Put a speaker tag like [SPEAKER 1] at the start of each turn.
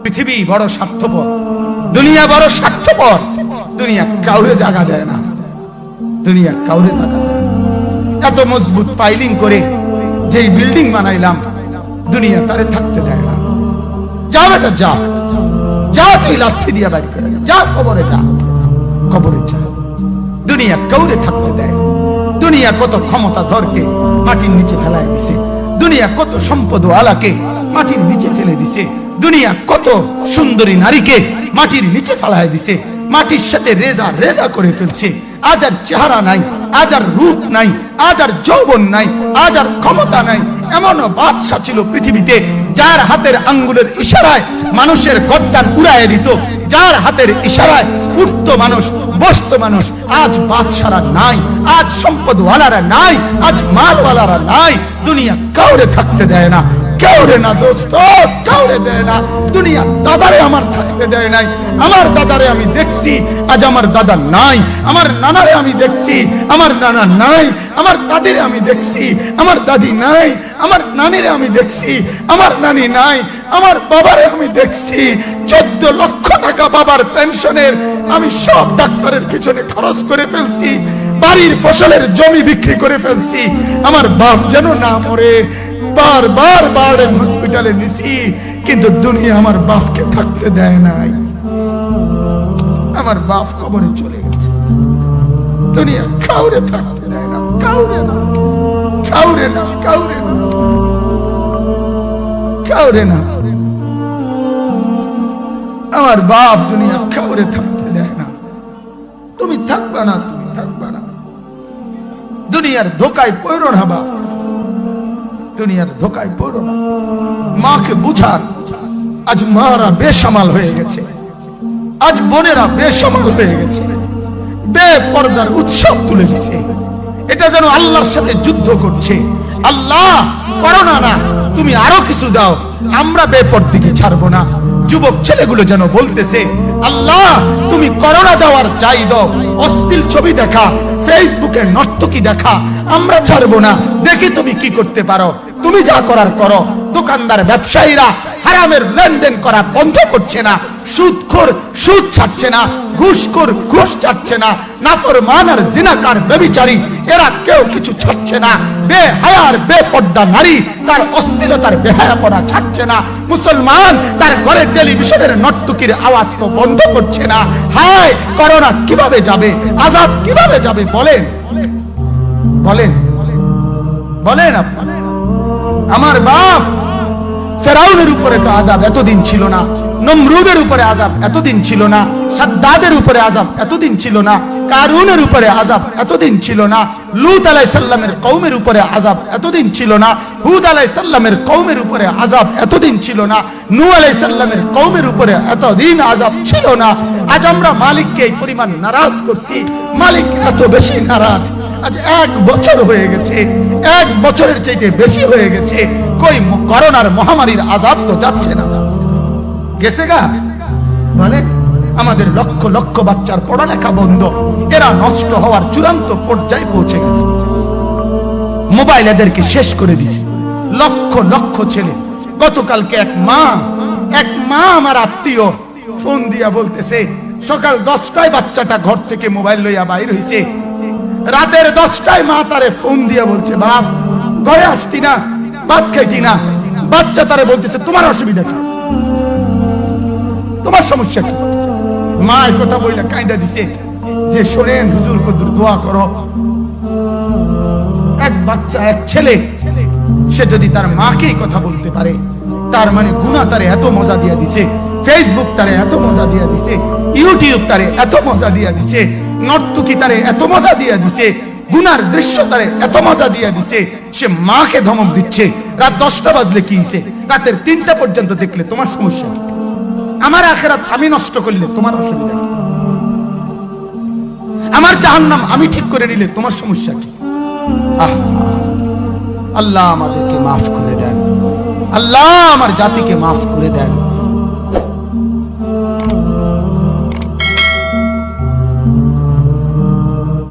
[SPEAKER 1] পৃথিবী বড় স্বার্থপর, দুনিয়া বড় স্বার্থপর। দুনিয়া কাউরে জায়গা দেয় না, দুনিয়া কাউরে জায়গা দেয় না। এত মজবুত পাইলিং করে যেই বিল্ডিং বানাইলাম, দুনিয়া তারে থাকতে দেয় না। যা বেটা যা, যা তুই লাথি দিয়া বাইর করে যা, কবরে যা, কবরে যা। দুনিয়া কাউরে থাকতে দেয়। দুনিয়া কত ক্ষমতা ধরকে মাটির নিচে ফেলায় দিছে, দুনিয়া কত সম্পদ আলাকে মাটির নিচে ফেলে দিছে, দুনিয়া কত সুন্দরী নারীকে মাটির নিচে ফেলায় দিছে, মাটির সাথে রেজা রেজা করে ফেলছে। আজ আর চেহারা নাই, আজ আর রূপ নাই, আজ আর যৌবন নাই, আজ আর ক্ষমতা নাই। এমন বাদশা ছিল পৃথিবীতে যার হাতের আঙ্গুলের ইশারায় মানুষের গর্দান উড়াইয়া দিত, যার হাতের ইশারায় উঠত মানুষ, বসত মানুষ। আজ বাদশারা নাই, আজ সম্পদওয়ালারা নাই, আজ মালওয়ালারা নাই। দুনিয়া কাউরে থাকতে দেয় না, কাউরে না দোস্ত, কাউরে দেয় না। দুনিয়া দাদারে আমার থাকতে দেয় নাই। আমার দাদারে আমি দেখছি, আজ আমার দাদা নাই। আমার নানারে আমি দেখছি, আমার নানা নাই। আমার দাদিরে আমি দেখছি, আমার দাদি নাই। আমার নানিরে আমি দেখছি, আমার নানি নাই। আমার বাবারে আমি দেখছি, 14 লক্ষ টাকা বাবার পেনশনের আমি সব ডাক্তারের পিছনে খরচ করে ফেলছি, বাড়ির ফসলের জমি বিক্রি করে ফেলছি। আমার বাপ যেন না মরে বারবার বারবার হসপিটালে নিছি, কিন্তু দুনিয়া আমার বাপকে থাকতে দেয় নাই। আমার বাপ কবরে চলে গেছে, দুনিয়া কাউরে থাকতে দেয় না, কাউরে না, কাউরে না, কাউরে না, কাউরে না। আমার বাপ দুনিয়া কাউরে থাকতে দেয় না। তুমি থাকবা না, তুমি থাকবা না। দুনিয়ার ধোকায় পড়ো না বাপ, দুনিয়ার ধোকায় পড়ো না। মাকে বুঝান, আজ মারা বেসামাল হয়ে গেছে, আজ বোনেরা বেসামাল হয়ে গেছে, বেপরদার উৎসব তুলে দিছে। এটা যেন আল্লাহর সাথে যুদ্ধ করছে। আল্লাহ করোনা না, তুমি আরো কিছু দাও, আমরা বেপরদিকে ছাড়বো না। যুবক ছেলেগুলো যেন বলতেছে, আল্লাহ তুমি করোনা দেওয়ার চাই দাও, অশ্লীল ছবি দেখা, ফেসবুকে নর্তকী দেখা, আমরা ছাড়বো না। দেখি তুমি কি করতে পারো, তুমি যা করার করো। দোকানদার ব্যবসায়ীরা হারামের লেনদেন করা বন্ধ করছে না, সুদখোর সুদ ছাড়ছে না, ঘুষখোর ঘুষ ছাড়ছে না, নাফরমান আর জিনাকার ব্যভিচারী এরা কেউ কিছু ছাড়ছে না। বেহায়ার বেপর্দা নারী তার অশ্লীলতার বেহায়াপনা ছাড়ছে না। মুসলমান তার ঘরে টেলিভিশনের নর্তকীর আওয়াজ তো বন্ধ করছে না। হায় করোনা কিভাবে যাবে, আযাব কিভাবে যাবে বলেন, বলেন, বলেন আপনারা। আমার বাপ ফেরাউনের উপরে তো আযাব এতদিন ছিল না, নমরুদের উপরে আযাব এতদিন ছিল না, সাদ্দাদের উপরে আযাব এতদিন ছিল না, কারুনের উপরে আযাব এতদিন ছিল না, লূত আলাইহিস সালামের কওমের উপরে আযাব এতদিন ছিল না, হুদ আলাইহিস সালামের কওমের উপরে আযাব এতদিন ছিল না, নূহ আলাইহিস সালামের কওমের উপরে এতদিন আযাব ছিল না। আজ আমরা মালিককে এই পরিমাণ নারাজ করছি, মালিক এত বেশি নারাজ। আজ 1 বছর হয়ে গেছে, 1 বছরের চাইতে বেশি হয়ে গেছে, কই করোনার মহামারীর আযাব তো যাচ্ছে না, গেছে গা বলে। আমাদের লক্ষ লক্ষ বাচ্চার পড়ালেখা বন্ধ, এরা নষ্ট হওয়ার চূড়ান্ত পর্যায়ে পৌঁছে গেছে। মোবাইল এদেরকে শেষ করে দিছে, লক্ষ লক্ষ ছেলে। গতকালকে এক মা আমার আত্মীয় ফোন দিয়া বলতেছে, সকাল 10টায় বাচ্চাটা ঘর থেকে মোবাইল লইয়া বাইর হইছে, রাতের 10টায় মা তারে ফোন দিয়া বলছে, বাপ ঘরে আসতি না, ভাত খাইতি না। বাচ্চা তারে বলতেছে, তোমার অসুবিধা কি, তোমার সমস্যা কি? মা এই কথা বইলা কাঁদা দিছে যে, শোনেন হুজুর কদ্দুর দোয়া করো। এক বাচ্চা, এক ছেলে, সে যদি তার মাকে কথা বলতে পারে, তার মানে গুনাহ তারে এত মজা দিয়া দিছে, ফেসবুক তারে এত মজা দিয়া দিছে, ইউটিউব তারে এত মজা দিয়া দিছে, নর্তকী তারে এত মজা দিয়া দিছে, গুনার দৃশ্য তারে এত মজা দিয়া দিছে, সে মাকে ধমক দিচ্ছে। রাত 10টা বাজলে কি হইছে, রাতের 3টা পর্যন্ত দেখলে তোমার সমস্যা কি? আমার আখিরাত আমি নষ্ট করলে তোমার অসুবিধা কি? আমার জাহান্নাম আমি ঠিক করে নিলে তোমার সমস্যা কি? আল্লাহ আমাদেরকে মাফ করে দেন, আল্লাহ আমার জাতিকে মাফ করে দেন।